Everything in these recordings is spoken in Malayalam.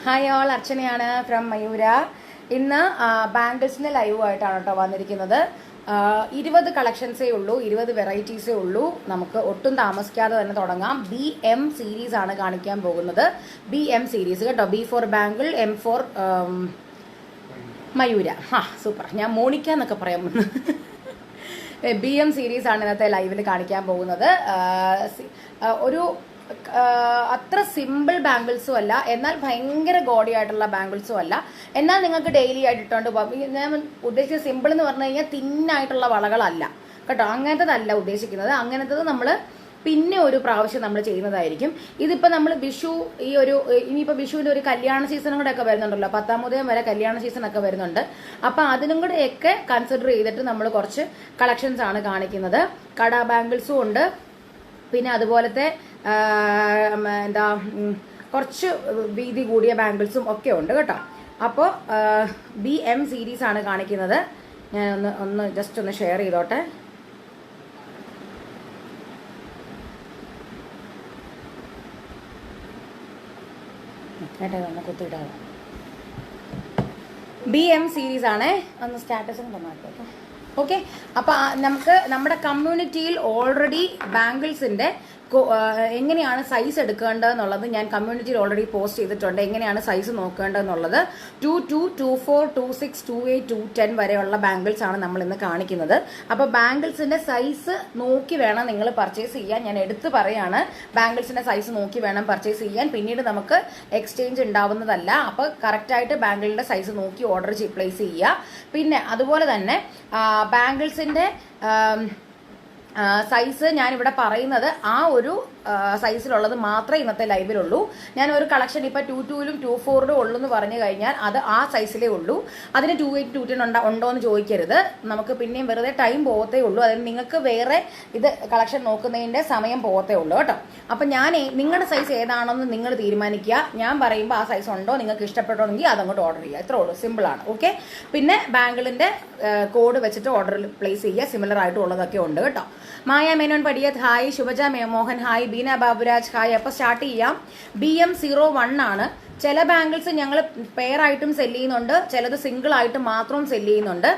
ഹായ് ഓൾ, അർച്ചനയാണ് ഫ്രം മയൂര. ഇന്ന് ബാംഗിൾസിൻ്റെ ലൈവായിട്ടാണ് കേട്ടോ വന്നിരിക്കുന്നത്. 20 കളക്ഷൻസേ ഉള്ളൂ, 20 വെറൈറ്റീസേ ഉള്ളൂ. നമുക്ക് ഒട്ടും താമസിക്കാതെ തന്നെ തുടങ്ങാം. BM സീരീസ് ആണ് കാണിക്കാൻ പോകുന്നത്. BM സീരീസ് കേട്ടോ. B for bangle, M for Mayura. Super. ഞാൻ മോണിക്ക എന്നൊക്കെ പറയാൻ വന്നു. BM സീരീസ് ആണ് ഇന്നത്തെ ലൈവിൽ കാണിക്കാൻ പോകുന്നത്. ഒരു അത്ര സിമ്പിൾ ബാംഗിൾസും അല്ല, എന്നാൽ ഭയങ്കര ഗോഡി ആയിട്ടുള്ള ബാംഗിൾസും അല്ല, എന്നാൽ നിങ്ങൾക്ക് ഡെയിലി ആയിട്ട് ഇട്ടുകൊണ്ട് പോകാം. ഞാൻ ഉദ്ദേശിച്ച സിമ്പിൾ എന്ന് പറഞ്ഞു കഴിഞ്ഞാൽ തിന്നായിട്ടുള്ള വളകളല്ല കേട്ടോ, അങ്ങനത്തതല്ല ഉദ്ദേശിക്കുന്നത്. അങ്ങനത്തത് നമ്മൾ പിന്നെ ഒരു പ്രാവശ്യം നമ്മൾ ചെയ്യുന്നതായിരിക്കും. ഇതിപ്പോൾ നമ്മൾ വിഷു, ഇനിയിപ്പോൾ വിഷുവിൻ്റെ ഒരു കല്യാണ സീസണും കൂടെ ഒക്കെ വരുന്നുണ്ടല്ലോ, 10-ാം ഉദയം വരെ കല്യാണ സീസണൊക്കെ വരുന്നുണ്ട്. അപ്പം അതിനും കൂടെയൊക്കെ കൺസിഡർ ചെയ്തിട്ട് നമ്മൾ കുറച്ച് കളക്ഷൻസ് ആണ് കാണിക്കുന്നത്. കട ബാംഗിൾസും ഉണ്ട്, പിന്നെ അതുപോലത്തെ കുറച്ച് വീതി കൂടിയ ബാംഗിൾസും ഒക്കെ ഉണ്ട് കേട്ടോ. അപ്പോൾ BM സീരീസ് ആണ് കാണിക്കുന്നത്. ഞാൻ ഒന്ന് ജസ്റ്റ് ഒന്ന് ഷെയർ ചെയ്തോട്ടെ. ഒന്ന് കുത്തിയിട്ടാണ്. BM സീരീസ് ആണേ. ഒന്ന് സ്റ്റാറ്റസും തന്നാട്ടോ. ഓക്കെ, അപ്പോൾ നമുക്ക് നമ്മുടെ കമ്മ്യൂണിറ്റിയിൽ ഓൾറെഡി ബാംഗിൾസിൻ്റെ എങ്ങനെയാണ് സൈസ് എടുക്കേണ്ടതെന്നുള്ളത് ഞാൻ കമ്മ്യൂണിറ്റിയിൽ ഓൾറെഡി പോസ്റ്റ് ചെയ്തിട്ടുണ്ട്. എങ്ങനെയാണ് സൈസ് നോക്കേണ്ടതെന്നുള്ളത് 22, 24, 26, 28, 210 വരെയുള്ള ബാംഗിൾസ് ആണ് നമ്മൾ ഇന്ന് കാണിക്കുന്നത്. അപ്പോൾ ബാംഗിൾസിന്റെ സൈസ് നോക്കി വേണം നിങ്ങൾ പർച്ചേസ് ചെയ്യാൻ. ഞാൻ എടുത്തു പറയാണ്, ബാംഗിൾസിന്റെ സൈസ് നോക്കി വേണം പർച്ചേസ് ചെയ്യാൻ. പിന്നീട് നമുക്ക് എക്സ്ചേഞ്ച് ഉണ്ടാവുന്നതല്ല. അപ്പോൾ കറക്റ്റായിട്ട് ബാംഗിളിന്റെ സൈസ് നോക്കി ഓർഡർ പ്ലേസ് ചെയ്യുക. പിന്നെ അതുപോലെ തന്നെ ബാംഗിൾസിന്റെ സൈസ് ഞാനിവിടെ പറയുന്നത് ആ ഒരു സൈസിലുള്ളത് മാത്രമേ ഇന്നത്തെ ലൈവിലുള്ളൂ. ഞാൻ ഒരു കളക്ഷൻ ഇപ്പം 22-ലും 24-ലും ഉള്ളൂ എന്ന് പറഞ്ഞു കഴിഞ്ഞാൽ അത് ആ സൈസിലേ ഉള്ളൂ. അതിന് 28, 210 ഉണ്ടോ എന്ന് ചോദിക്കരുത്. നമുക്ക് പിന്നെയും വെറുതെ ടൈം പോകത്തേ ഉള്ളൂ. അതിന് നിങ്ങൾക്ക് വേറെ ഇത് കളക്ഷൻ നോക്കുന്നതിൻ്റെ സമയം പോകത്തേ ഉള്ളൂ കേട്ടോ. അപ്പം ഞാൻ നിങ്ങളുടെ സൈസ് ഏതാണെന്ന് നിങ്ങൾ തീരുമാനിക്കുക. ഞാൻ പറയുമ്പോൾ ആ സൈസ് ഉണ്ടോ, നിങ്ങൾക്ക് ഇഷ്ടപ്പെടണമെങ്കിൽ അതങ്ങോട്ട് ഓർഡർ ചെയ്യുക. ഇത്രേ ഉള്ളൂ, സിമ്പിളാണ്. ഓക്കെ, പിന്നെ ബാംഗിളിൻ്റെ കോഡ് വെച്ചിട്ട് ഓർഡർ പ്ലേസ് ചെയ്യുക. സിമിലർ ആയിട്ടുള്ളതൊക്കെ ഉണ്ട് കേട്ടോ. Maya Menon Padiyath hi, Shubhaja Mohan hi, Beena Baburaj hi. അപ്പോൾ സ്റ്റാർട്ട് ചെയ്യാം. BM01 ആണ്. ചില ബാംഗിൾസ് ഞങ്ങൾ പെയർ ആയിട്ടും സെല് ചെയ്യുന്നുണ്ട്, ചിലത് സിംഗിൾ ആയിട്ട് മാത്രം സെല് ചെയ്യുന്നുണ്ട്.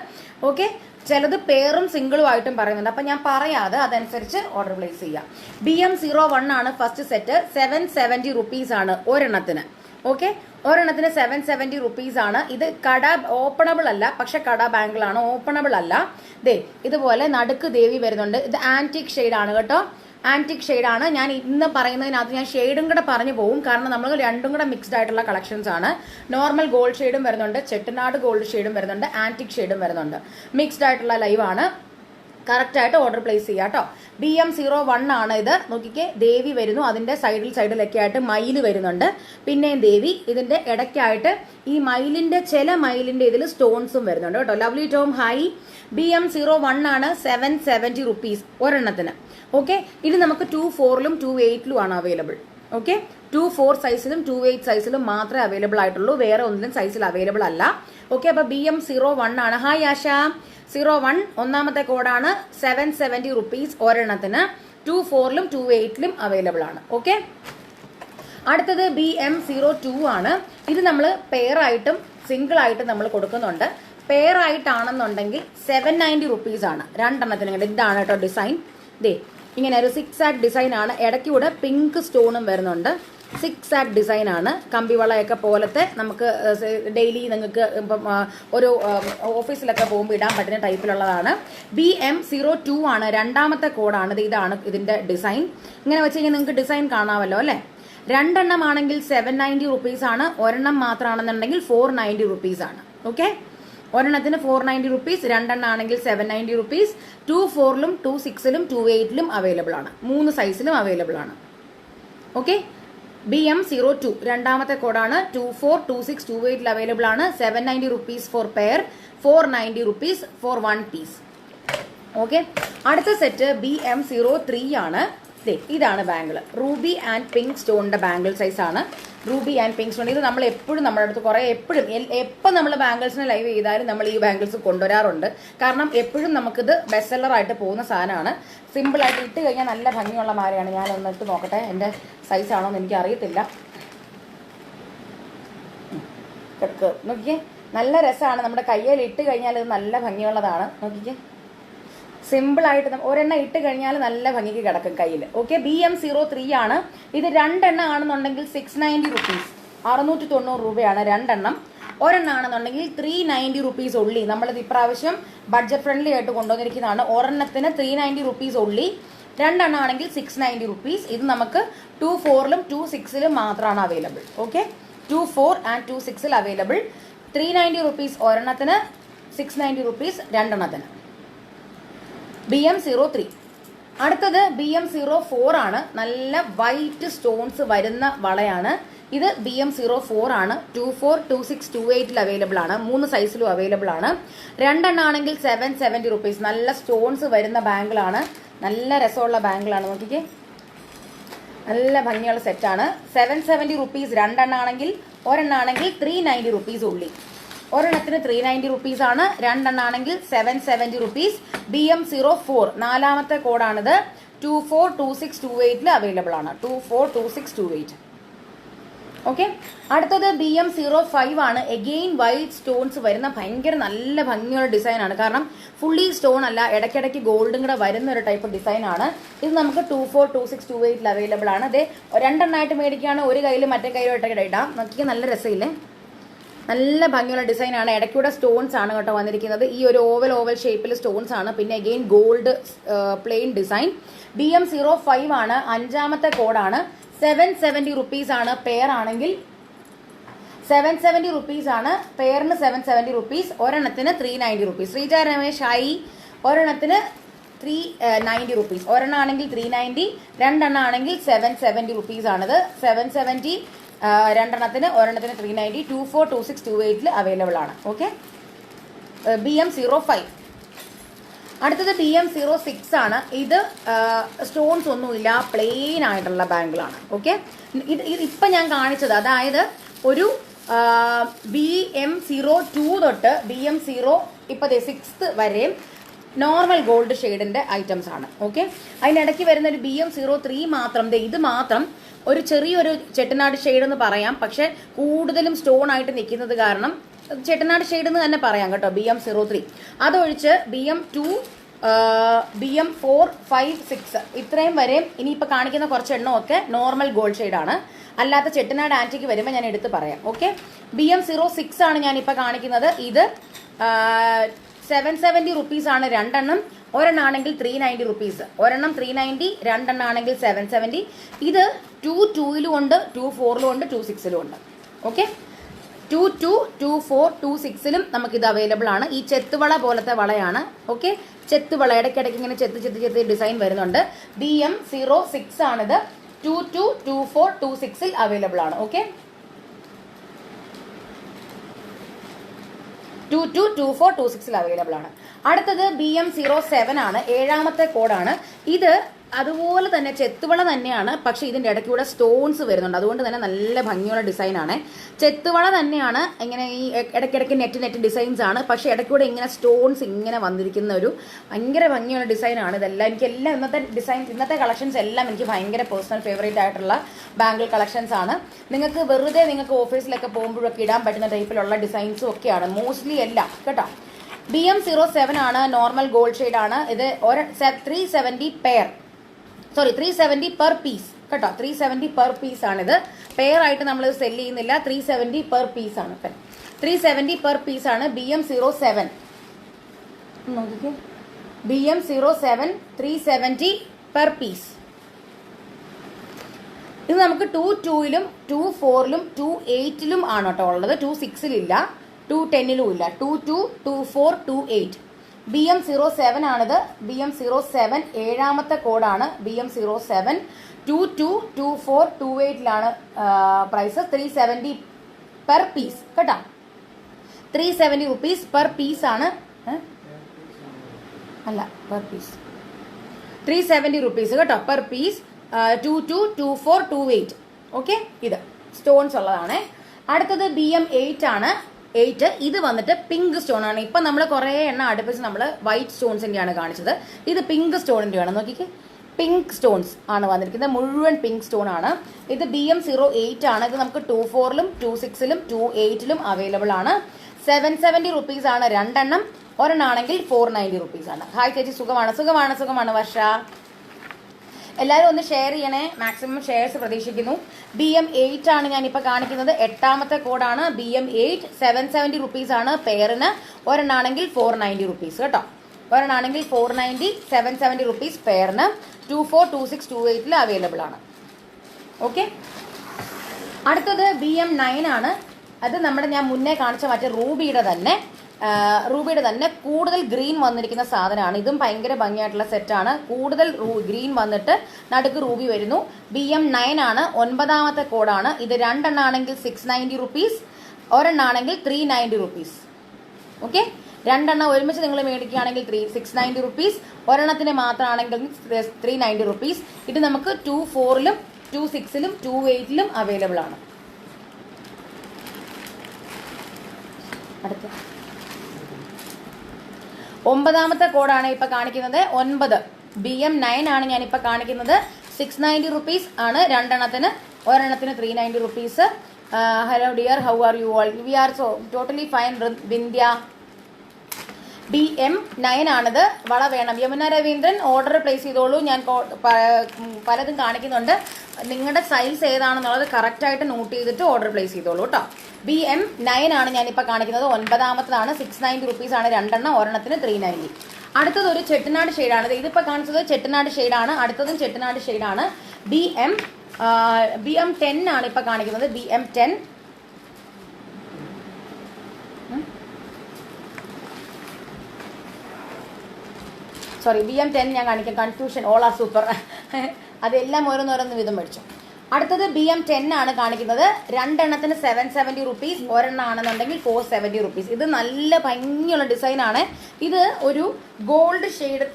ഓക്കെ, ചിലത് പെയറും സിംഗിളും ആയിട്ടും പറയുന്നുണ്ട്. അപ്പം ഞാൻ പറയാതെ അതനുസരിച്ച് ഓർഡർ പ്ലേസ് ചെയ്യാം. BM01 ആണ് ഫസ്റ്റ് സെറ്റ്. 770 റുപ്പീസ് ആണ് ഒരെണ്ണത്തിന്. ഓക്കെ, ഒരെണ്ണത്തിന് 770 റുപ്പീസ് ആണ്. ഇത് കട ഓപ്പണബിൾ അല്ല, പക്ഷെ കട ബാംഗിൾ ആണ്, ഓപ്പണബിൾ അല്ല. ദേ ഇതുപോലെ നടുക്ക് ദേവി വരുന്നുണ്ട്. ഇത് ആന്റിക് ഷെയ്ഡ് ആണ് കേട്ടോ, ആന്റിക് ഷെയ്ഡാണ്. ഞാൻ ഇന്ന് പറയുന്നതിനകത്ത് ഞാൻ ഷെയ്ഡും കൂടെ പറഞ്ഞു പോകും, കാരണം നമ്മൾ രണ്ടും കൂടെ മിക്സ്ഡ് ആയിട്ടുള്ള കളക്ഷൻസ് ആണ്. നോർമൽ ഗോൾഡ് ഷെയ്ഡും വരുന്നുണ്ട്, ചെട്ടിനാട് ഗോൾഡ് ഷെയ്ഡും വരുന്നുണ്ട്, ആന്റിക് ഷെയ്ഡും വരുന്നുണ്ട്. മിക്സ്ഡ് ആയിട്ടുള്ള ലൈവാണ്. കറക്റ്റായിട്ട് ഓർഡർ പ്ലേസ് ചെയ്യാം കേട്ടോ. BM01 ആണ് ഇത്. നോക്കിക്കേ, ദേവി വരുന്നു, അതിന്റെ സൈഡിലൊക്കെ ആയിട്ട് മയില് വരുന്നുണ്ട്, പിന്നെയും ദേവി. ഇതിന്റെ ഇടയ്ക്കായിട്ട് ഈ ചില മയിലിന്റെ ഇതിൽ സ്റ്റോൺസും വരുന്നുണ്ട് കേട്ടോ. Lovely Tom hi. BM01 ആണ്. 770 റുപ്പീസ് ഒരെണ്ണത്തിന്. ഓക്കെ, ഇത് നമുക്ക് 24-ലും 28-ലും ആണ് അവൈലബിൾ. ഓക്കെ, 24 സൈസിലും 28 സൈസിലും മാത്രമേ അവൈലബിൾ ആയിട്ടുള്ളൂ, വേറെ ഒന്നിലും സൈസിൽ അവൈലബിൾ അല്ല. ഓക്കെ, അപ്പൊ BM01 ആണ്. ഹായ് ആശ. 01 ഒന്നാമത്തെ കോഡാണ്. 770 റുപ്പീസ് ഒരെണ്ണത്തിന്. 24-ലും 28-ലും അവൈലബിൾ ആണ്. ഓക്കെ, അടുത്തത് BM02 ആണ്. ഇത് നമ്മൾ പെയർ ആയിട്ടും സിംഗിൾ ആയിട്ടും നമ്മൾ കൊടുക്കുന്നുണ്ട്. പെയർ ആയിട്ടാണെന്നുണ്ടെങ്കിൽ 790 റുപ്പീസ് ആണ് രണ്ടെണ്ണത്തിന്. ഇതാണ് കേട്ടോ ഡിസൈൻ. ദേ ഇങ്ങനെ ഒരു 6 ആക്ട് ഡിസൈൻ ആണ്. ഇടയ്ക്കൂടെ പിങ്ക് സ്റ്റോണും വരുന്നുണ്ട്. 6 ആക്ട് ഡിസൈൻ ആണ്. കമ്പിവളയൊക്കെ പോലത്തെ നമുക്ക് ഡെയിലി നിങ്ങൾക്ക് ഇപ്പം ഒരു ഓഫീസിലൊക്കെ പോകുമ്പോൾ ഇടാൻ പറ്റുന്ന ടൈപ്പിലുള്ളതാണ്. BM02 ആണ്. രണ്ടാമത്തെ കോഡാണ്. ഇതാണ് ഇതിന്റെ ഡിസൈൻ. ഇങ്ങനെ വെച്ച് കഴിഞ്ഞാൽ നിങ്ങൾക്ക് ഡിസൈൻ കാണാമല്ലോ അല്ലേ. രണ്ടെണ്ണം ആണെങ്കിൽ 790 റുപ്പീസ് ആണ്. ഒരെണ്ണം മാത്രമാണെന്നുണ്ടെങ്കിൽ 490 റുപ്പീസ് ആണ്. ഓക്കെ, ഒരെണ്ണത്തിന് 490 റുപ്പീസ്, രണ്ടെണ്ണം ആണെങ്കിൽ 790 റുപ്പീസ്. 24-ലും 26-ലും 28-ലും അവൈലബിൾ ആണ്. 3 സൈസിലും അവൈലബിൾ ആണ്. ഓക്കെ, BM02 രണ്ടാമത്തെ കോഡാണ്. 24, 26, 28-ൽ അവൈലബിൾ ആണ്. 790 rupees for pair, 490 rupees for 1 piece. Okay, അടുത്ത സെറ്റ് BM03 ആണ്. ഇതാണ് ബാംഗിൾ. റൂബി ആൻഡ് പിങ്ക് സ്റ്റോണിന്റെ ബാംഗിൾ സൈസ് ആണ്. Ruby and pink stone. ഇത് നമ്മൾ എപ്പോഴും നമ്മുടെ അടുത്ത് എപ്പോൾ നമ്മൾ ബാംഗിൾസിന് ലൈവ് ചെയ്താലും നമ്മൾ ഈ ബാംഗിൾസ് കൊണ്ടുവരാറുണ്ട്. കാരണം എപ്പോഴും നമുക്കിത് ബെസ്റ്റ് സെല്ലർ ആയിട്ട് പോകുന്ന സാധനമാണ്. സിമ്പിളായിട്ട് ഇട്ട് കഴിഞ്ഞാൽ നല്ല ഭംഗിയുള്ള മാലയാണ്. ഞാനൊന്ന് ഇട്ട് നോക്കട്ടെ, എൻ്റെ സൈസാണോ എന്ന് എനിക്ക് അറിയത്തില്ല. നോക്കിക്കേ, നല്ല രസമാണ്. നമ്മുടെ കയ്യിൽ ഇട്ട് കഴിഞ്ഞാൽ ഇത് നല്ല ഭംഗിയുള്ളതാണ്. നോക്കിക്കേ, സിമ്പിളായിട്ട് ഒരെണ്ണം ഇട്ട് കഴിഞ്ഞാൽ നല്ല ഭംഗിക്ക് കിടക്കും കയ്യിൽ. ഓക്കെ, BM03 ആണ് ഇത്. 2 എണ്ണം ആണെന്നുണ്ടെങ്കിൽ 690 റുപ്പീസ്, 690 രൂപയാണ് 2 എണ്ണം. ഒരെണ്ണം ആണെന്നുണ്ടെങ്കിൽ 390 റുപ്പീസ് ഉള്ളി. നമ്മളിത് ഇപ്രാവശ്യം ബഡ്ജറ്റ് ഫ്രണ്ട്ലി ആയിട്ട് കൊണ്ടുവന്നിരിക്കുന്നതാണ്. ഒരെണ്ണത്തിന് 390 റുപ്പീസ് ഉള്ളി, 2 എണ്ണം ആണെങ്കിൽ 690 റുപ്പീസ്. ഇത് നമുക്ക് 24ലും 26ലും മാത്രമാണ് അവൈലബിൾ. ഓക്കെ, 24 and 26ൽ അവൈലബിൾ. 390 റുപ്പീസ് ഒരെണ്ണത്തിന്, 690 റുപ്പീസ് 2 എണ്ണത്തിന്. BM03. അടുത്തത് BM04 ആണ്. നല്ല വൈറ്റ് സ്റ്റോൺസ് വരുന്ന വളയാണ് ഇത്. BM04 ആണ്. 24, 26, 28ൽ അവൈലബിൾ ആണ്. 3 സൈസിലും അവൈലബിൾ ആണ്. 2 എണ്ണം ആണെങ്കിൽ 770 റുപ്പീസ്. നല്ല സ്റ്റോൺസ് വരുന്ന ബാങ്കിളാണ്, നല്ല രസമുള്ള ബാങ്കിളാണ്. നോക്കിക്കേ, നല്ല ഭംഗിയുള്ള സെറ്റാണ്. 770 റുപ്പീസ് 2 എണ്ണം ആണെങ്കിൽ. ഒരെണ്ണം ആണെങ്കിൽ 390 റുപ്പീസ് ഉള്ളി. ഒരെണ്ണത്തിന് 390 റുപ്പീസ് ആണ്, 2 എണ്ണം ആണെങ്കിൽ 770 റുപ്പീസ്. BM04 4ാമത്തെ കോഡാണിത്. 24, 26, 28ൽ അവൈലബിൾ ആണ്. 24, 26, 28. ഓക്കെ, അടുത്തത് BM05 ആണ്. എഗെയിൻ വൈറ്റ് സ്റ്റോൺസ് വരുന്ന ഭയങ്കര നല്ല ഭംഗിയുള്ള ഡിസൈൻ ആണ്. കാരണം ഫുള്ളി സ്റ്റോൺ അല്ല, ഇടയ്ക്കിടയ്ക്ക് ഗോൾഡും കൂടെ വരുന്ന ഒരു ടൈപ്പ് ഡിസൈൻ ആണ്. ഇത് നമുക്ക് 24, 26, 28ൽ അവൈലബിൾ ആണ്. അതെ, 2 എണ്ണമായിട്ട് മേടിക്കുകയാണ്, ഒരു കയ്യിൽ മറ്റേ കയ്യിലും ഇട്ടൊക്കെ ഇടാം. നോക്കിയാൽ നല്ല രസമില്ലേ, നല്ല ഭംഗിയുള്ള ഡിസൈൻ ആണ്. ഇടയ്ക്കൂടെ സ്റ്റോൺസ് ആണ് കേട്ടോ വന്നിരിക്കുന്നത്. ഈ ഒരു ഓവൽ ഷേപ്പിൽ സ്റ്റോൺസ് ആണ്. പിന്നെ again gold plain design. BM05 ആണ്. 5ാമത്തെ കോഡാണ്. 770 റുപ്പീസ് ആണ്. പെയർ ആണെങ്കിൽ 770 റുപ്പീസ് ആണ്. പെയറിന് 770 റുപ്പീസ്. ഒരെണ്ണത്തിന് 390 റുപ്പീസ്. ശ്രീജ രമേശ് ആയി. ഒരെണ്ണത്തിന് 390 റുപ്പീസ്. ഒരെണ്ണം ആണെങ്കിൽ 390, 2 എണ്ണം ആണെങ്കിൽ 770 റുപ്പീസ് ആണിത്. 770 2 എണ്ണത്തിന്, ഒരെണ്ണത്തിന് 390. 24, 26, 28ൽ അവൈലബിൾ ആണ്. Okay, BM05. അടുത്തത് BM06 ആണ്. ഇത് സ്റ്റോൺസ് ഒന്നുമില്ല, പ്ലെയിൻ ആയിട്ടുള്ള ബാങ്കിളാണ്. ഓക്കെ, ഇത് ഇപ്പം ഞാൻ കാണിച്ചത്, അതായത് ഒരു BM02 തൊട്ട് BM0 ഇപ്പം 6th വരെയും നോർമൽ ഗോൾഡ് ഷെയ്ഡിന്റെ ഐറ്റംസ് ആണ്. ഓക്കെ, അതിനിടയ്ക്ക് വരുന്ന ഒരു BM03 മാത്രം, ഇത് മാത്രം ഒരു ചെറിയൊരു ചെട്ടനാട് ഷെയ്ഡ് എന്ന് പറയാം. പക്ഷെ കൂടുതലും സ്റ്റോൺ ആയിട്ട് നിൽക്കുന്നത് കാരണം ചെട്ടനാട് ഷെയ്ഡ് എന്ന് തന്നെ പറയാം കേട്ടോ. BM03 അതൊഴിച്ച് BM2, BM4, 5, 6 ഇത്രയും വരെ ഇനിയിപ്പോൾ കാണിക്കുന്ന കുറച്ച് എണ്ണമൊക്കെ നോർമൽ ഗോൾഡ് ഷെയ്ഡാണ്. അല്ലാത്ത ചെട്ടനാട് ആൻറ്റിക്ക് വരുമ്പോൾ ഞാൻ എടുത്ത് പറയാം. ഓക്കെ, BM06 ആണ് ഞാനിപ്പോൾ കാണിക്കുന്നത്. ഇത് 770 റുപ്പീസ് ആണ് 2 എണ്ണം. ഒരെണ്ണം ആണെങ്കിൽ 390 റുപ്പീസ്. ഒരെണ്ണം 390, 2 എണ്ണം ആണെങ്കിൽ 770. ഇത് 22ലും ഉണ്ട്, 24ലും ഉണ്ട്, 26ലും ഉണ്ട്. ഓക്കെ, 22, 24, 26ലും നമുക്കിത് അവൈലബിൾ ആണ്. ഈ ചെത്തുവള പോലത്തെ വളയാണ്. ഓക്കെ, ചെത്തുവള ഇടയ്ക്കിടയ്ക്ക് ഇങ്ങനെ ചെത്ത് ഡിസൈൻ വരുന്നുണ്ട്. BM06 ആണിത്. 22, 24, 26ൽ അവൈലബിൾ ആണ്. ഓക്കെ, 22, 24, 26ൽ അവൈലബിൾ ആണ്. അടുത്തത് BM07 ആണ്. 7ാമത്തെ കോഡാണ്. ഇത് അതുപോലെ തന്നെ ചെത്തുവള തന്നെയാണ്, പക്ഷെ ഇതിന്റെ ഇടയ്ക്കൂടെ സ്റ്റോൺസ് വരുന്നുണ്ട്. അതുകൊണ്ട് തന്നെ നല്ല ഭംഗിയുള്ള ഡിസൈൻ ആണ്. ചെത്തുവള തന്നെയാണ്, ഇങ്ങനെ ഈ ഇടയ്ക്കിടയ്ക്ക് നെറ്റ് ഡിസൈൻസ് ആണ്. പക്ഷെ ഇടയ്ക്കൂടെ ഇങ്ങനെ സ്റ്റോൺസ് ഇങ്ങനെ വന്നിരിക്കുന്ന ഒരു ഭയങ്കര ഭംഗിയുള്ള ഡിസൈൻ ആണ് ഇതെല്ലാം. എനിക്കെല്ലാം ഇന്നത്തെ കളക്ഷൻസ് എല്ലാം എനിക്ക് ഭയങ്കര പേഴ്സണൽ ഫേവറേറ്റ് ആയിട്ടുള്ള ബാംഗിൾ കളക്ഷൻസ് ആണ്. നിങ്ങൾക്ക് ഓഫീസിലൊക്കെ പോകുമ്പോഴൊക്കെ ഇടാൻ പറ്റുന്ന ടൈപ്പിലുള്ള ഡിസൈൻസും ഒക്കെയാണ് മോസ്റ്റ്ലി എല്ലാം കേട്ടോ. BM07 ആണ്. നോർമൽ ഗോൾഡ് ഷെയ്ഡ് ആണ്. ഇത് 370 പെർ പീസ് കേട്ടോ. 370 പെർ പീസ് ആണിത്. പെയർ ആയിട്ട് നമ്മൾ സെല് ചെയ്യുന്നില്ല. 370 പെർ പീസ് ആണ്. 370 പെർ പീസ് ആണ്. BM07 നോക്കിക്കേ, BM07 370 പെർ പീസ്. ഇത് നമുക്ക് 22ലും 24ലും 28ലും ആണ് കേട്ടോ ഉള്ളത്. 26ലില്ല, 210ലും ഇല്ല. 22, 24, 28. BM07 ആണിത്. BM07 7ാമത്തെ കോഡാണ്. BM07 22, 24, 28ലാണ് price. 370 പെർ പീസ് കേട്ടോ. 370 റുപ്പീസ് പെർ പീസ് ആണ്. അല്ല, പെർ പീസ് 370 റുപ്പീസ് കേട്ടോ പെർ പീസ്. 22, 24, 28. ഓക്കെ, ഇത് സ്റ്റോൺസ് ഉള്ളതാണ്. അടുത്തത് BM8 ആണ്. 8 ഇത് വന്നിട്ട് പിങ്ക് സ്റ്റോൺ ആണ്. ഇപ്പം നമ്മൾ കുറേ എണ്ണം അടുപ്പിച്ച് നമ്മൾ വൈറ്റ് സ്റ്റോൺസിൻ്റെയാണ് കാണിച്ചത്. ഇത് പിങ്ക് സ്റ്റോണിൻ്റെയാണ്. നോക്കിക്കേ, പിങ്ക് സ്റ്റോൺസ് ആണ് വന്നിരിക്കുന്നത്, മുഴുവൻ പിങ്ക് സ്റ്റോൺ ആണ്. ഇത് BM08 ആണ്. ഇത് നമുക്ക് 24ലും 26ലും 28ലും അവൈലബിൾ ആണ്. 770 rupees ആണ് രണ്ടെണ്ണം, ഒരെണ്ണാണെങ്കിൽ 490 rupees ആണ്. ഹായ് ചേച്ചി, സുഖമാണ് വർഷ. എല്ലാവരും ഒന്ന് ഷെയർ ചെയ്യണേ, മാക്സിമം ഷെയർസ് പ്രതീക്ഷിക്കുന്നു. BM8 ആണ് ഞാനിപ്പോൾ കാണിക്കുന്നത്, 8ാമത്തെ കോഡാണ് BM8. 770 rupees ആണ് പെയറിന്, ഒരെണ്ണാണെങ്കിൽ 490 rupees കേട്ടോ. ഒരെണ്ണാണെങ്കിൽ 490, 770 rupees പെയറിന്. 24, 26, 28ൽ അവൈലബിൾ ആണ്. ഓക്കെ, അടുത്തത് BM9 ആണ്. അത് ഞാൻ മുന്നേ കാണിച്ച മറ്റേ റൂബിയുടെ തന്നെ കൂടുതൽ ഗ്രീൻ വന്നിരിക്കുന്ന സാധനമാണ്. ഇതും ഭയങ്കര ഭംഗിയായിട്ടുള്ള സെറ്റാണ്. കൂടുതൽ ഗ്രീൻ വന്നിട്ട് നടുക്ക് റൂബി വരുന്നു. BM9 ആണ്, 9ാമത്തെ കോഡാണ്. ഇത് രണ്ടെണ്ണാണെങ്കിൽ 690 rupees, ഒരെണ്ണാണെങ്കിൽ 390 rupees. ഓക്കെ, രണ്ടെണ്ണം ഒരുമിച്ച് നിങ്ങൾ മേടിക്കുകയാണെങ്കിൽ 690 rupees, ഒരെണ്ണത്തിന് മാത്രമാണെങ്കിൽ 390 rupees. ഇത് നമുക്ക് 24ലും 26ലും 28ലും അവൈലബിൾ ആണ്. അടുത്ത 9ാമത്തെ കോഡാണ് ഇപ്പൊ കാണിക്കുന്നത്. 9 BM9 ആണ് ഞാനിപ്പോ കാണിക്കുന്നത്. 690 rupees ആണ് രണ്ടെണ്ണത്തിന്, ഒരെണ്ണത്തിന് 390 rupees. Hello dear, how are you all? We are so totally fine. Vindhya. BM9 ആണിത്. വള വേണം. യമുന രവീന്ദ്രൻ ഓർഡർ പ്ലേസ് ചെയ്തോളൂ. ഞാൻ പലതും കാണിക്കുന്നുണ്ട്, നിങ്ങളുടെ സൈസ് ഏതാണെന്നുള്ളത് കറക്റ്റായിട്ട് നോട്ട് ചെയ്തിട്ട് ഓർഡർ പ്ലേസ് ചെയ്തോളൂ കേട്ടോ. BM9 ആണ് ഞാനിപ്പോൾ കാണിക്കുന്നത്. 9ാമത്തതാണ്. 690 rupees ആണ് രണ്ടെണ്ണം, ഒരെണ്ണത്തിന് 390. അടുത്തത് ഒരു ചെട്ടിനാട് ഷെയ്ഡാണ്. ഇതിപ്പോൾ കാണിച്ചത് ചെട്ടിനാട് ഷെയ്ഡാണ്. അടുത്തതും ചെട്ടിനാട് ഷെയ്ഡാണ്. BM10 ആണ് ഇപ്പോൾ കാണിക്കുന്നത്. BM10 BM10 ഞാൻ കാണിക്കാം. Confusion, all are super. അതെല്ലാം ഓരോന്നോരോന്ന് വീതം മേടിച്ചു. അടുത്തത് BM10 ആണ് കാണിക്കുന്നത്. രണ്ടെണ്ണത്തിന് 770 rupees, ഒരെണ്ണാണെന്നുണ്ടെങ്കിൽ 470 rupees. ഇത് നല്ല ഭംഗിയുള്ള ഡിസൈനാണ്. ഇത് ഒരു ഗോൾഡ് ഷെയ്ഡ്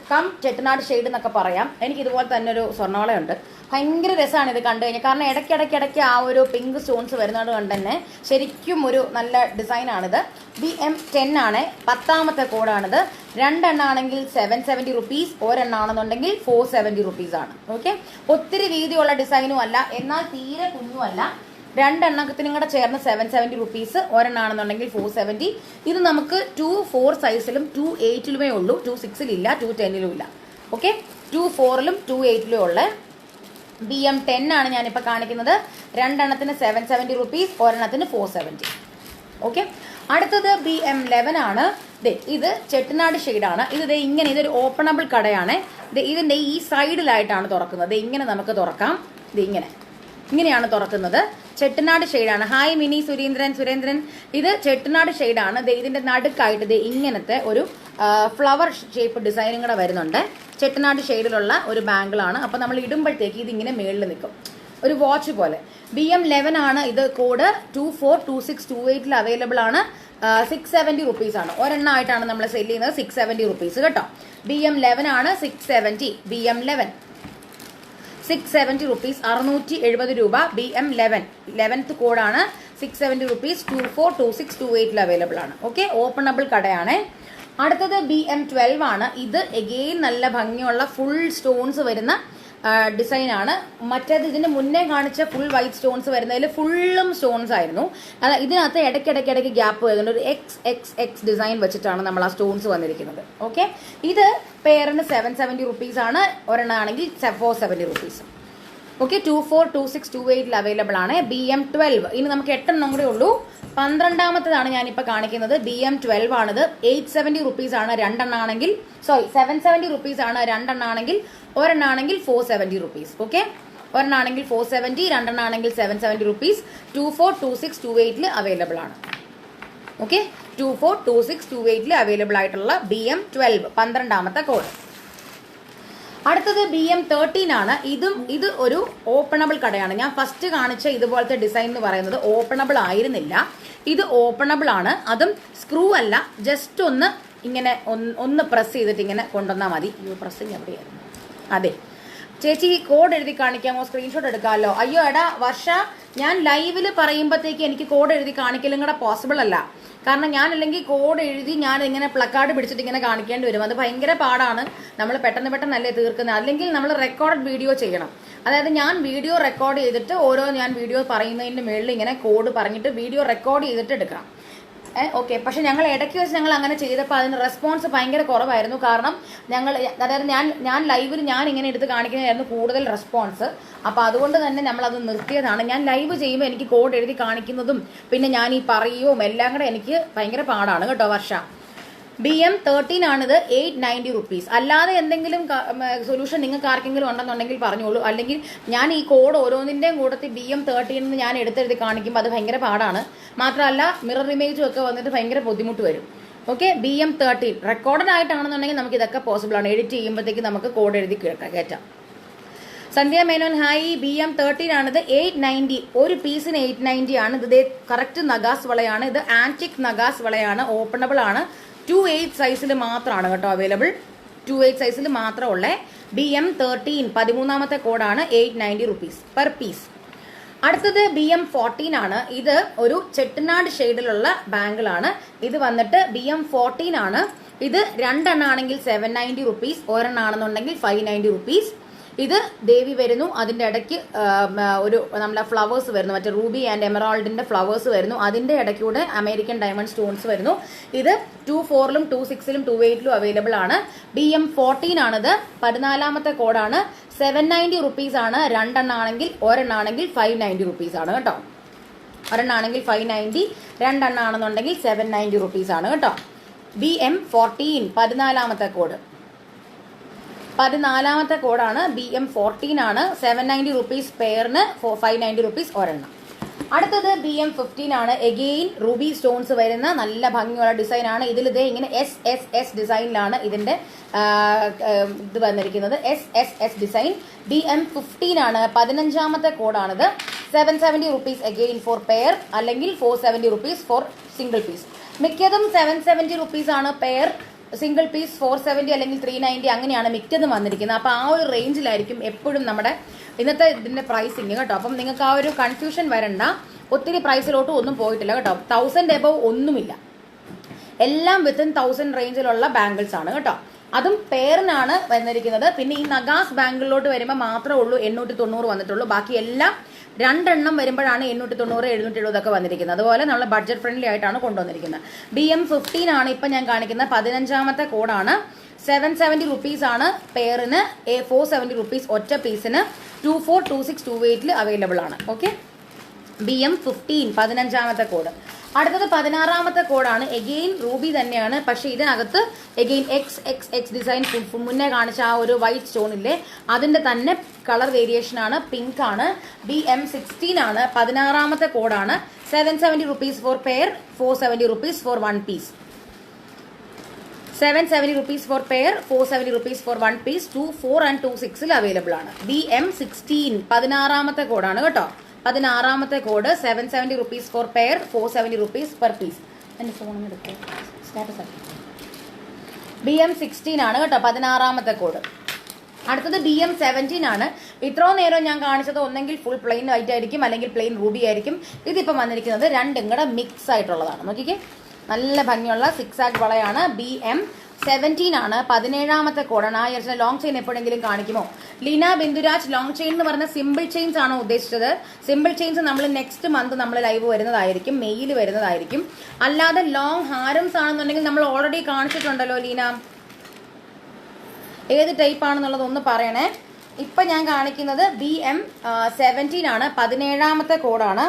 ചെട്ടിനാട് ഷെയ്ഡ് എന്നൊക്കെ പറയാം. എനിക്ക് ഇതുപോലെ തന്നെ ഒരു സ്വർണ്ണവളയുണ്ട്. ഭയങ്കര രസമാണ് ഇത് കണ്ടു കഴിഞ്ഞാൽ. കാരണം ഇടയ്ക്കിടയ്ക്ക് ആ ഒരു പിങ്ക് സ്റ്റോൺസ് വരുന്നത് കൊണ്ട് തന്നെ ശരിക്കും ഒരു നല്ല ഡിസൈനാണിത്. BM10 ആണ്, 10ാമത്തെ കോഡാണിത്. രണ്ടെണ്ണാണെങ്കിൽ 770 rupees, ഒരെണ്ണാണെന്നുണ്ടെങ്കിൽ 470 rupees ആണ്. ഓക്കെ, ഒത്തിരി വീതിയുള്ള ഡിസൈനും അല്ല, എന്നാൽ തീരെ കുഞ്ഞുമല്ല. രണ്ടെണ്ണത്തിനും കൂടെ ചേർന്ന് 770 rupees, ഒരെണ്ണാണെന്നുണ്ടെങ്കിൽ 470. ഇത് നമുക്ക് 24 സൈസിലും 28ലുമേ ഉള്ളൂ. 26ൽ ഇല്ല, 210ലും ഇല്ല. ഓക്കെ, 24ലും 28ലും ഉള്ള BM10 ആണ് ഞാനിപ്പോൾ കാണിക്കുന്നത്. രണ്ടെണ്ണത്തിന് 770 rupees, ഒരെണ്ണത്തിന് 470. ഓക്കെ, അടുത്തത് BM11 ആണ്. ഇത് ചെട്ടിനാട് ഷെയ്ഡാണ്. ഇങ്ങനെ ഇതൊരു ഓപ്പണബിൾ കടയാണ്. ഇതിന്റെ ഈ സൈഡിലായിട്ടാണ് തുറക്കുന്നത്. ഇങ്ങനെ നമുക്ക് തുറക്കാം. ഇങ്ങനെയാണ് തുറക്കുന്നത്. ചെട്ടിനാട് ഷെയ്ഡാണ്. Hi mini Surendran. ഇത് ചെട്ടിനാട് ഷെയ്ഡാണ്. ഇതിന്റെ നടുക്കായിട്ട് ഇങ്ങനത്തെ ഒരു ഫ്ലവർ ഷേപ്പ് ഡിസൈനും കൂടെ വരുന്നുണ്ട്. ചെട്ടിനാട് ഷെയ്ഡിലുള്ള ഒരു ബാങ്കിളാണ്. അപ്പൊ നമ്മൾ ഇടുമ്പോഴത്തേക്ക് ഇതിങ്ങനെ മേളിൽ നിൽക്കും, ഒരു വാച്ച് പോലെ. BM11 ആണ്. ഇത് കോഡ് 24, 26, 28ൽ അവൈലബിൾ ആണ്. 670 rupees ആണ്. ഒരെണ്ണമായിട്ടാണ് നമ്മൾ സെല് ചെയ്യുന്നത്. 670 rupees കേട്ടോ. BM11 ആണ്. 670. BM11 670 rupees, 670 രൂപ. BM11 11th കോഡാണ്. 670 rupees. 24, 26, 28ൽ അവൈലബിൾ ആണ്. ഓക്കെ, ഓപ്പണബിൾ കടയാണ്. അടുത്തത് BM12 ആണ്. ഇത് എഗെയിൻ നല്ല ഭംഗിയുള്ള ഫുൾ സ്റ്റോൺസ് വരുന്ന ഡിസൈനാണ്. മറ്റേത് ഇതിന് മുന്നേ കാണിച്ച ഫുൾ വൈറ്റ് സ്റ്റോൺസ് വരുന്നതിൽ ഫുള്ളും സ്റ്റോൺസ് ആയിരുന്നു. ഇതിനകത്ത് ഇടയ്ക്കിടയ്ക്ക് ഗ്യാപ്പ് വരുന്നുണ്ട്. ഒരു XXX ഡിസൈൻ വെച്ചിട്ടാണ് നമ്മൾ ആ സ്റ്റോൺസ് വന്നിരിക്കുന്നത്. ഓക്കെ, ഇത് പെയറിന് 770 rupees ആണ്, ഒരെണ്ണാണെങ്കിൽ 470 rupees. ഓക്കെ, 24, 26, 28ൽ അവൈലബിൾ ആണ്. BM12 ഇനി നമുക്ക് 8 കൂടെ ഉള്ളൂ. 12ാമത്തതാണ് ഞാനിപ്പോൾ കാണിക്കുന്നത്. BM12 ആണിത്. 870 rupees ആണ് രണ്ടെണ്ണാണെങ്കിൽ. 770 rupees ആണ് രണ്ടെണ്ണാണെങ്കിൽ. ഒരെണ്ണാണെങ്കിൽ 470 rupees. ഓക്കെ, ഒരെണ്ണാണെങ്കിൽ 470, രണ്ടെണ്ണാണെങ്കിൽ 770 rupees. 24, 26, 28ൽ അവൈലബിൾ ആണ്. ഓക്കെ, 24, 26, 28ൽ അവൈലബിൾ ആയിട്ടുള്ള BM12 12ാമത്തെ കോഡ്. അടുത്തത് BM13 ആണ്. ഇത് ഒരു ഓപ്പണബിൾ കടയാണ്. ഞാൻ ഫസ്റ്റ് കാണിച്ച ഇതുപോലത്തെ ഡിസൈൻ എന്ന് പറയുന്നത് ഓപ്പണബിൾ ആയിരുന്നില്ല. ഇത് ഓപ്പണബിൾ ആണ്. അതും സ്ക്രൂ അല്ല, ജസ്റ്റ് ഒന്ന് പ്രസ് ചെയ്തിട്ട് ഇങ്ങനെ കൊണ്ടുവന്നാൽ മതി. പ്രസ്സിങ് എവിടെയായിരുന്നു? അതെ ചേച്ചി, കോഡ് എഴുതി കാണിക്കാമോ? സ്ക്രീൻഷോട്ട് എടുക്കാമല്ലോ. അയ്യോ എടാ വർഷ, ഞാൻ ലൈവിൽ പറയുമ്പോഴത്തേക്ക് എനിക്ക് കോഡ് എഴുതി കാണിക്കലും കൂടെ പോസിബിൾ അല്ല. കാരണം ഞാൻ അല്ലെങ്കിൽ കോഡ് എഴുതി ഞാൻ ഇങ്ങനെ പ്ലക്കാർഡ് പിടിച്ചിട്ട് ഇങ്ങനെ കാണിക്കേണ്ടി വരും. അത് ഭയങ്കര പാടാണ്. നമ്മൾ പെട്ടെന്നല്ലേ തീർക്കുന്നത്. അല്ലെങ്കിൽ നമ്മൾ റെക്കോർഡ് വീഡിയോ ചെയ്യണം. അതായത് ഞാൻ വീഡിയോ റെക്കോർഡ് ചെയ്തിട്ട് ഞാൻ വീഡിയോ പറയുന്നതിൻ്റെ മുകളിൽ ഇങ്ങനെ കോഡ് പറഞ്ഞിട്ട് വീഡിയോ റെക്കോർഡ് ചെയ്തിട്ട് എടുക്കണം. ഓക്കെ. പക്ഷെ ഞങ്ങൾ ഇടയ്ക്ക് വെച്ച് ഞങ്ങൾ അങ്ങനെ ചെയ്തപ്പോൾ അതിന് റെസ്പോൺസ് ഭയങ്കര കുറവായിരുന്നു. കാരണം അതായത് ഞാൻ ലൈവിൽ ഞാൻ ഇങ്ങനെ എടുത്ത് കാണിക്കുന്നതായിരുന്നു കൂടുതൽ റെസ്പോൺസ്. അപ്പോൾ അതുകൊണ്ട് തന്നെ നമ്മളത് നിർത്തിയതാണ്. ഞാൻ ലൈവ് ചെയ്യുമ്പോൾ എനിക്ക് കോഡ് എഴുതി കാണിക്കുന്നതും പിന്നെ ഞാൻ ഈ പറയുകയും എല്ലാം കൂടെ എനിക്ക് ഭയങ്കര പാടാണ് കേട്ടോ. വർഷ BM13 ആണിത്, 890 റുപ്പീസ്. അല്ലാതെ എന്തെങ്കിലും സൊല്യൂഷൻ നിങ്ങൾക്ക് ആർക്കെങ്കിലും ഉണ്ടെന്നുണ്ടെങ്കിൽ പറഞ്ഞോളൂ. അല്ലെങ്കിൽ ഞാൻ ഈ കോഡ് ഓരോന്നിൻ്റെയും കൂടത്തിൽ BM13 ഞാൻ എടുത്തെഴുതി കാണിക്കുമ്പോൾ അത് ഭയങ്കര പാടാണ്. മാത്രമല്ല മിറർ ഇമേജും ഒക്കെ വന്നിട്ട് ഭയങ്കര ബുദ്ധിമുട്ട് വരും. ഓക്കെ. BM13 റെക്കോർഡഡ് ആയിട്ടാണെന്നുണ്ടെങ്കിൽ നമുക്ക് ഇതൊക്കെ പോസിബിൾ ആണ്. എഡിറ്റ് ചെയ്യുമ്പോഴത്തേക്ക് നമുക്ക് കോഡ് എഴുതി കയറ്റാം. സന്ധ്യ മേനോൻ ഹായ്. BM13 ആണിത്, 890. ഒരു പീസിന് 890 ആണ്. ഇത് കറക്റ്റ് നഗാസ് വളയാണ്. ഇത് ആന്റിക് നഗാസ് വളയാണ്. ഓപ്പണബിൾ ആണ്. 2/8 സൈസിൽ മാത്രമാണ് കേട്ടോ അവൈലബിൾ. 2/8 സൈസിൽ മാത്രമുള്ള BM13 13ാമത്തെ കോഡാണ്, 890 റുപ്പീസ് പെർ പീസ്. അടുത്തത് BM14 ആണ്. ഇത് ഒരു ചെട്ടിനാട് ഷെയ്ഡിലുള്ള ബാങ്കിളാണ്. ഇത് വന്നിട്ട് BM14 ആണ്. ഇത് രണ്ടെണ്ണാണെങ്കിൽ 790 റുപ്പീസ്, ഒരെണ്ണാണെന്നുണ്ടെങ്കിൽ 590 റുപ്പീസ്. ഇത് ദേവി വരുന്നു. അതിൻ്റെ ഇടയ്ക്ക് ഒരു നമ്മളെ ഫ്ലവേഴ്സ് വരുന്നു, മറ്റേ റൂബി ആൻഡ് എമറാൾഡിന്റെ ഫ്ലവേഴ്സ് വരുന്നു. അതിൻ്റെ ഇടയ്ക്കൂടെ അമേരിക്കൻ ഡയമണ്ട് സ്റ്റോൺസ് വരുന്നു. ഇത് 24ലും 26ലും 28ലും അവൈലബിൾ ആണ്. BM14 ആണിത്. 14ാമത്തെ കോഡാണ്. 790 റുപ്പീസ് ആണ്. രണ്ടെണ്ണാണെങ്കിൽ, ഒരെണ്ണാണെങ്കിൽ 590 റുപ്പീസ് ആണ് കേട്ടോ. ഒരെണ്ണാണെങ്കിൽ 590, രണ്ടെണ്ണാണെന്നുണ്ടെങ്കിൽ 790 റുപ്പീസ് ആണ് കേട്ടോ. BM14 14ാമത്തെ code. 14ാമത്തെ കോഡാണ്. BM14 ആണ്. 790 റുപ്പീസ് പെയറിന്, 590 റുപ്പീസ് ഒരെണ്ണം. അടുത്തത് BM15 ആണ്. എഗെയിൻ റൂബി സ്റ്റോൺസ് വരുന്ന നല്ല ഭംഗിയുള്ള ഡിസൈൻ ആണ്. ഇതിൽ ഇതേ ഇങ്ങനെ SSS ഡിസൈനിലാണ് ഇതിന്റെ ഇത് വന്നിരിക്കുന്നത്. SSS design. BM15 ആണ്. 15ാമത്തെ കോഡാണിത്. 770 റുപ്പീസ് എഗെയിൻ ഫോർ പെയർ, അല്ലെങ്കിൽ 470 റുപ്പീസ് ഫോർ സിംഗിൾ പീസ്. മിക്കതും 770 റുപ്പീസ് ആണ് പെയർ. സിംഗിൾ പീസ് 470 അല്ലെങ്കിൽ 390 അങ്ങനെയാണ് മിക്കതും വന്നിരിക്കുന്നത്. അപ്പോൾ ആ ഒരു റേഞ്ചിലായിരിക്കും എപ്പോഴും നമ്മുടെ ഇന്നത്തെ ഇതിന്റെ പ്രൈസിങ് കേട്ടോ. അപ്പം നിങ്ങൾക്ക് ആ ഒരു കൺഫ്യൂഷൻ വരണ്ട. ഒത്തിരി പ്രൈസിലോട്ടും ഒന്നും പോയിട്ടില്ല കേട്ടോ. 1000 എബവ് ഒന്നുമില്ല. എല്ലാം വിത്തിൻ 1000 റേഞ്ചിലുള്ള ബാംഗിൾസ് ആണ് കേട്ടോ. അതും പെയറിനാണ് വന്നിരിക്കുന്നത്. പിന്നെ ഈ നഗാസ് ബാംഗിളിലോട്ട് വരുമ്പോൾ മാത്രമേ ഉള്ളൂ 890 വന്നിട്ടുള്ളൂ. ബാക്കി എല്ലാം രണ്ടെണ്ണം വരുമ്പോഴാണ് 890, 770 ഒക്കെ വന്നിരിക്കുന്നത്. അതുപോലെ നമ്മൾ ബഡ്ജറ്റ് ഫ്രണ്ട്ലി ആയിട്ടാണ് കൊണ്ടുവന്നിരിക്കുന്നത്. BM15 ആണ് ഇപ്പം ഞാൻ കാണിക്കുന്ന 15ാമത്തെ കോഡാണ്. 770 റുപ്പീസ് ആണ് പെയറിന്, 470 റുപ്പീസ് ഒറ്റ പീസിന്. 24, 26, 28 അവൈലബിൾ ആണ്. ഓക്കെ. BM15 15ാമത്തെ കോഡ്. അടുത്തത് 16ാമത്തെ കോഡാണ്. എഗെയിൻ റൂബി തന്നെയാണ്. പക്ഷേ ഇതിനകത്ത് എഗെയിൻ XXX ഡിസൈൻ മുന്നേ കാണിച്ച ആ ഒരു വൈറ്റ് സ്റ്റോണില്ലേ അതിന്റെ തന്നെ കളർ വേരിയേഷൻ ആണ്. പിങ്ക് ആണ്. BM16 ആണ്. 16ാമത്തെ കോഡാണ്. 770 rupees for pair, 470 rupees for one piece. 770 rupees for pair, 470 rupees for one piece. 24 and 26 available ആണ്. BM16 16ാമത്തെ കോഡാണ് കേട്ടോ. 16ാമത്തെ code. 770 rupees for pair, 470 rupees per piece. എൻ്റെ ഫോൺ എടുക്കുക. സ്റ്റാറ്റസ് ആക്കി. BM16 ആണ് കേട്ടോ 16ാമത്തെ കോഡ്. അടുത്തത് BM17 ആണ്. ഇത്രയും നേരം ഞാൻ കാണിച്ചത് ഒന്നെങ്കിൽ ഫുൾ പ്ലെയിൻ വൈറ്റ് ആയിരിക്കും, അല്ലെങ്കിൽ പ്ലെയിൻ റൂബി ആയിരിക്കും. ഇതിപ്പോൾ വന്നിരിക്കുന്നത് രണ്ടും കൂടെ മിക്സ് ആയിട്ടുള്ളതാണ്. നോക്കിക്കേ, നല്ല ഭംഗിയുള്ള 6 ആഗ് വളയാണ്. BM17 ആണ്. 17ാമത്തെ കോഡാണ്. ആ ഇയർസിന് ലോങ് ചെയിൻ എപ്പോഴെങ്കിലും കാണിക്കുമോ? ലീന ബിന്ദുരാജ്, ലോങ് ചെയിൻ എന്ന് പറഞ്ഞ സിമ്പിൾ ചെയിൻസ് ആണോ ഉദ്ദേശിച്ചത്? സിമ്പിൾ ചെയിൻസ് നമ്മൾ നെക്സ്റ്റ് മന്ത് നമ്മൾ ലൈവ് വരുന്നതായിരിക്കും, മെയ്യിൽ വരുന്നതായിരിക്കും. അല്ലാതെ ലോങ് ഹാരംസ് ആണെന്നുണ്ടെങ്കിൽ നമ്മൾ ഓൾറെഡി കാണിച്ചിട്ടുണ്ടല്ലോ ലീന. ഏത് ടൈപ്പ് ആണെന്നുള്ളത് ഒന്ന് പറയണേ. ഇപ്പം ഞാൻ കാണിക്കുന്നത് BM17 ആണ്. 17ാമത്തെ കോഡാണ്.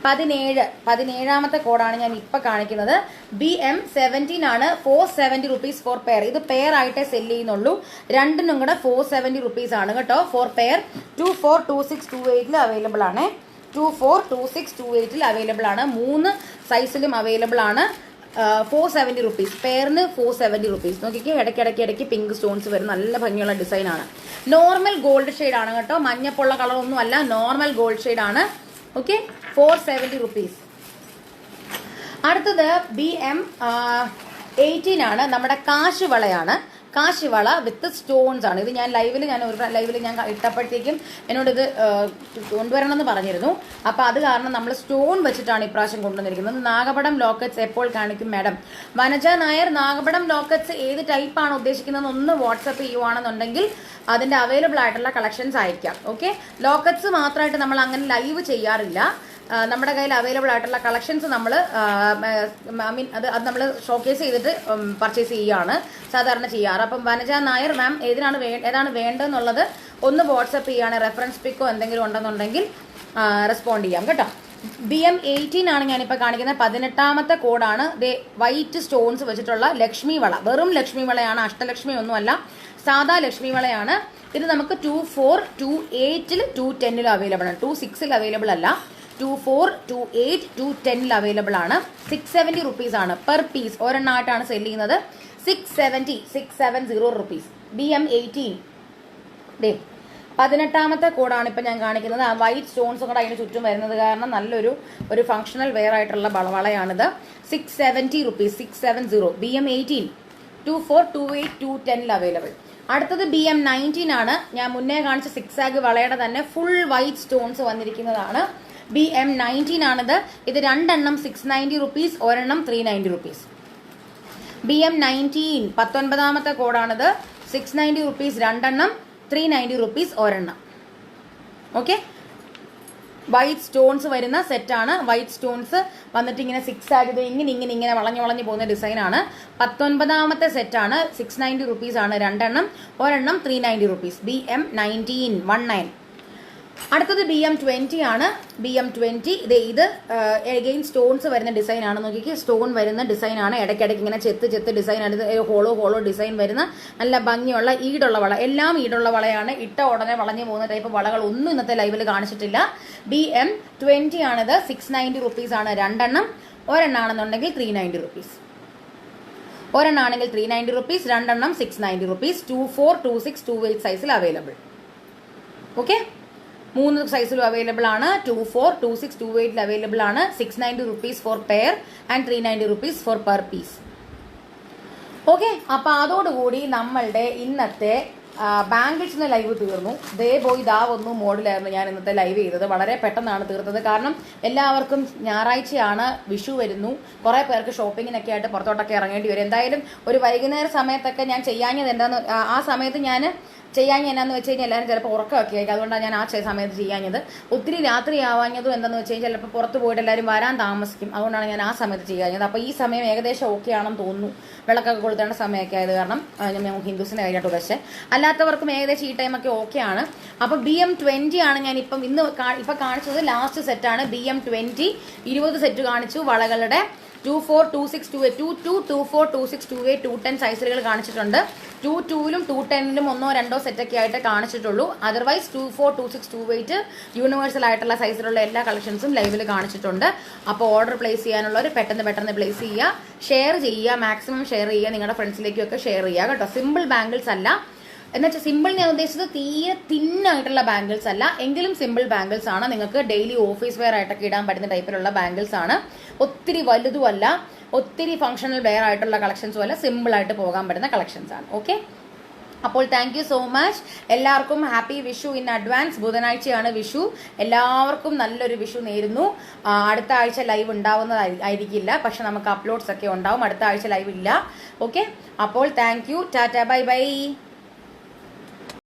17ാമത്തെ കോഡാണ് ഞാൻ ഇപ്പം കാണിക്കുന്നത്. BM17 ആണ്. 470 റുപ്പീസ് ഫോർ പെയർ. ഇത് പെയർ ആയിട്ടേ സെല് ചെയ്യുന്നുള്ളൂ. രണ്ടിനും കൂടെ 470 റുപ്പീസ് ആണ് കേട്ടോ ഫോർ പെയർ. 24, 26, 28 അവൈലബിൾ ആണ്. 24, 26, 28 അവൈലബിൾ ആണ്. 3 സൈസിലും അവൈലബിൾ ആണ്. 470 റുപ്പീസ് പെയറിന്, 470 റുപ്പീസ്. നോക്കിക്കേ, ഇടയ്ക്ക് പിങ്ക് സ്റ്റോൺസ് വരും. നല്ല ഭംഗിയുള്ള ഡിസൈനാണ്. നോർമൽ ഗോൾഡ് ഷെയ്ഡ് ആണ് കേട്ടോ. മഞ്ഞപ്പുള്ള കളറൊന്നും അല്ല, നോർമൽ ഗോൾഡ് ഷെയ്ഡ് ആണ്. ഓക്കെ. 470 റുപ്പീസ്. അടുത്തത് BM18 ആണ്. നമ്മുടെ കാശ് വളയാണ്. കാശിവള വിത്ത് സ്റ്റോൺസ് ആണ്. ഇത് ഞാൻ ലൈവിൽ ഞാൻ ഇട്ടപ്പോഴത്തേക്കും എന്നോട് ഇത് കൊണ്ടുവരണം എന്ന് പറഞ്ഞിരുന്നു. അപ്പോൾ അത് കാരണം നമ്മൾ സ്റ്റോൺ വെച്ചിട്ടാണ് ഇപ്രാവശ്യം കൊണ്ടുവന്നിരിക്കുന്നത്. നാഗപടം ലോക്കറ്റ്സ് എപ്പോൾ കാണിക്കും മാഡം? വനജ നായർ, നാഗപടം ലോക്കറ്റ്സ് ഏത് ടൈപ്പാണ് ഉദ്ദേശിക്കുന്നത് ഒന്ന് വാട്സപ്പ് ചെയ്യുവാണെന്നുണ്ടെങ്കിൽ അതിൻ്റെ അവൈലബിൾ ആയിട്ടുള്ള കളക്ഷൻസ് അയക്കാം. ഓക്കെ, ലോക്കറ്റ്സ് മാത്രമായിട്ട് നമ്മൾ അങ്ങനെ ലൈവ് ചെയ്യാറില്ല. നമ്മുടെ കയ്യിൽ അവൈലബിൾ ആയിട്ടുള്ള കളക്ഷൻസ് നമ്മൾ അത് നമ്മൾ ഷോക്കേസ് ചെയ്തിട്ട് പർച്ചേസ് ചെയ്യുകയാണ് സാധാരണ ചെയ്യാറ്. അപ്പം വനജ നായർ മാം ഏതാണ് വേണ്ടതെന്നുള്ളത് ഒന്ന് വാട്സപ്പ് ചെയ്യുകയാണ്. റെഫറൻസ് പിക്കോ എന്തെങ്കിലും ഉണ്ടെന്നുണ്ടെങ്കിൽ റെസ്പോണ്ട് ചെയ്യാം കേട്ടോ. BM18 ആണ് ഞാനിപ്പോൾ കാണിക്കുന്നത്. 18ാമത്തെ കോഡാണ്. വൈറ്റ് സ്റ്റോൺസ് വെച്ചിട്ടുള്ള ലക്ഷ്മി വള. വെറും ലക്ഷ്മി വളയാണ്, അഷ്ടലക്ഷ്മി ഒന്നുമല്ല, സാധാ ലക്ഷ്മി വളയാണ്. ഇത് നമുക്ക് 24, 28, 210 അവൈലബിൾ ആണ്. 26 അവൈലബിൾ അല്ല. 24, 28, 210 അവൈലബിൾ ആണ്. 670 റുപ്പീസ് ആണ് പെർ പീസ്. ഒരെണ്ണമായിട്ടാണ് സെല് ചെയ്യുന്നത്. 670 റുപ്പീസ്. BM18 ഡേ 18ാമത്തെ കോഡാണ് ഇപ്പം ഞാൻ കാണിക്കുന്നത്. ആ വൈറ്റ് സ്റ്റോൺസും കൂടെ അതിന് ചുറ്റും വരുന്നത് കാരണം നല്ലൊരു ഫങ്ഷണൽ വെയർ ആയിട്ടുള്ള വളയാണിത്. 670 റുപ്പീസ്. 670. BM18 24, 28, 210 available. അടുത്തത് BM19 ആണ്. ഞാൻ മുന്നേ കാണിച്ച സിക്സാഗ് വളയുടെ തന്നെ ഫുൾ വൈറ്റ് സ്റ്റോൺസ് വന്നിരിക്കുന്നതാണ്. BM19 ആണിത്. ഇത് രണ്ടെണ്ണം 690 റുപ്പീസ്, ഒരെണ്ണം 390 റുപ്പീസ്. BM19 19ാമത്തെ കോഡാണിത്. 690 റുപ്പീസ് രണ്ടെണ്ണം, 390 റുപ്പീസ് ഒരെണ്ണം. ഓക്കെ, വൈറ്റ് സ്റ്റോൺസ് വരുന്ന സെറ്റാണ്. വൈറ്റ് സ്റ്റോൺസ് വന്നിട്ട് ഇങ്ങനെ സിക്സ് ആയിട്ട് ഇങ്ങനെ വളഞ്ഞു പോകുന്ന ഡിസൈനാണ്. 19ാമത്തെ സെറ്റാണ്. 690 റുപ്പീസ് ആണ് രണ്ടെണ്ണം, ഒരെണ്ണം 390 റുപ്പീസ്. BM19 19. അടുത്തത് BM20 ആണ്. BM20 ഇത് എഗെയിൻ സ്റ്റോൺസ് വരുന്ന ഡിസൈൻ ആണ്. നോക്കിക്ക്, സ്റ്റോൺ വരുന്ന ഡിസൈൻ ആണ്. ഇടയ്ക്കിടയ്ക്ക് ഇങ്ങനെ ചെത്ത് ഡിസൈൻ ആണ്. ഹോളോ ഡിസൈൻ വരുന്ന നല്ല ഭംഗിയുള്ള ഈടുള്ള വള. എല്ലാം ഈടുള്ള വളയാണ്. ഇട്ട ഉടനെ വളഞ്ഞു പോകുന്ന ടൈപ്പ് വളകൾ ഒന്നും ഇന്നത്തെ ലൈവിൽ കാണിച്ചിട്ടില്ല. BM20 ആണിത്. 690 റുപ്പീസ് ആണ് രണ്ടെണ്ണം, ഒരെണ്ണാണെന്നുണ്ടെങ്കിൽ 390 റുപ്പീസ്. ഒരെണ്ണാണെങ്കിൽ 390 റുപ്പീസ്, രണ്ടെണ്ണം 690 റുപ്പീസ്. 24, 26, 28 സൈസിൽ അവൈലബിൾ. ഓക്കെ, 3 സൈസിലും അവൈലബിൾ ആണ്. 24, 26, 28 അവൈലബിൾ ആണ്. 690 rupees for pair and 390 rupees for per piece. Okay, അപ്പൊ അതോടുകൂടി നമ്മളുടെ ഇന്നത്തെ ബാംഗിൾസിന് ലൈവ് തീർന്നു. വന്നു മോഡിലായിരുന്നു ഞാൻ ഇന്നത്തെ ലൈവ് ചെയ്തത്. വളരെ പെട്ടെന്നാണ് തീർത്തത്. കാരണം എല്ലാവർക്കും ഞായറാഴ്ചയാണ്, വിഷു വരുന്നു, കുറെ പേർക്ക് ഷോപ്പിങ്ങിനൊക്കെ ആയിട്ട് പുറത്തോട്ടൊക്കെ ഇറങ്ങേണ്ടി വരും. എന്തായാലും ഒരു വൈകുന്നേര സമയത്തൊക്കെ ഞാൻ ചെയ്യാഞ്ഞത് എന്താന്ന്, ആ സമയത്ത് ഞാൻ ചെയ്യാൻ എന്നാന്ന് വെച്ച് കഴിഞ്ഞാൽ എല്ലാവരും ചിലപ്പോൾ ഉറക്കമൊക്കെ ആയിരിക്കും. അതുകൊണ്ടാണ് ഞാൻ ആ സമയത്ത് ചെയ്യാഞ്ഞത്. ഒത്തിരി രാത്രി ആവാഞ്ഞതും എന്താണെന്ന് വെച്ച് കഴിഞ്ഞാൽ ചിലപ്പോൾ പുറത്ത് പോയിട്ട് എല്ലാവരും വരാൻ താമസിക്കും. അതുകൊണ്ടാണ് ഞാൻ ആ സമയത്ത് ചെയ്യാഞ്ഞത്. അപ്പോൾ ഈ സമയം ഏകദേശം ഓക്കെ ആണെന്ന് തോന്നുന്നു. വിളക്കൊക്കെ കൊളുത്തേണ്ട സമയമൊക്കെ ആയത് കാരണം ഞാൻ ഹിന്ദുസിനെ കഴിഞ്ഞിട്ട് ഉദ്ദേശിച്ചത്. അല്ലാത്തവർക്കും ഏകദേശം ഈ ടൈമൊക്കെ ഓക്കെ ആണ്. അപ്പോൾ BM20 ആണ് ഞാൻ ഇന്ന് കാണിച്ചത്. ലാസ്റ്റ് സെറ്റാണ് BM20. 20 സെറ്റ് കാണിച്ചു വളകളുടെ. 24, 26, 28, 22, 24, 26, 28, 210 സൈസുകൾ കാണിച്ചിട്ടുണ്ട്. 22ലും 210ലും ഒന്നോ രണ്ടോ സെറ്റൊക്കെ ആയിട്ട് കാണിച്ചിട്ടുള്ളൂ. അതർവൈസ് 24, 26, 28 യൂണിവേഴ്സൽ ആയിട്ടുള്ള സൈസിലുള്ള എല്ലാ കളക്ഷൻസും ലൈവിൽ കാണിച്ചിട്ടുണ്ട്. അപ്പോൾ ഓർഡർ പ്ലേസ് ചെയ്യാനുള്ളവർ പെട്ടെന്ന് പ്ലേസ് ചെയ്യുക, ഷെയർ ചെയ്യുക, മാക്സിമം ഷെയർ ചെയ്യുക, നിങ്ങളുടെ ഫ്രണ്ട്സിലേക്കൊക്കെ ഷെയർ ചെയ്യുക കേട്ടോ. സിമ്പിൾ ബാംഗിൾസ് അല്ല, എന്നുവെച്ചാൽ സിമ്പിൾ ഞാൻ ഉദ്ദേശിച്ചത് തീരെ തിന്നായിട്ടുള്ള ബാംഗിൾസ് അല്ല, എങ്കിലും സിമ്പിൾ ബാംഗിൾസ് ആണ്. നിങ്ങൾക്ക് ഡെയിലി ഓഫീസ് വെയർ ആയിട്ടൊക്കെ ഇടാൻ പറ്റുന്ന ടൈപ്പിലുള്ള ബാംഗിൾസ് ആണ്. ഒത്തിരി വലുതുമല്ല, ഒത്തിരി ഫങ്ഷണൽ വെയർ ആയിട്ടുള്ള കളക്ഷൻസും അല്ല, സിമ്പിൾ ആയിട്ട് പോകാൻ പറ്റുന്ന കളക്ഷൻസ് ആണ്. ഓക്കെ, അപ്പോൾ താങ്ക് യു സോ മച്ച്. എല്ലാവർക്കും ഹാപ്പി വിഷു ഇൻ അഡ്വാൻസ്. ബുധനാഴ്ചയാണ് വിഷു. എല്ലാവർക്കും നല്ലൊരു വിഷു നേരുന്നു. അടുത്ത ആഴ്ച ലൈവ് ഉണ്ടാവുന്നതായിരിക്കില്ല, പക്ഷെ നമുക്ക് അപ്ലോഡ്സ് ഒക്കെ ഉണ്ടാവും. അടുത്ത ആഴ്ച ലൈവ് ഇല്ല. ഓക്കെ, അപ്പോൾ thank you. Tata, bye bye.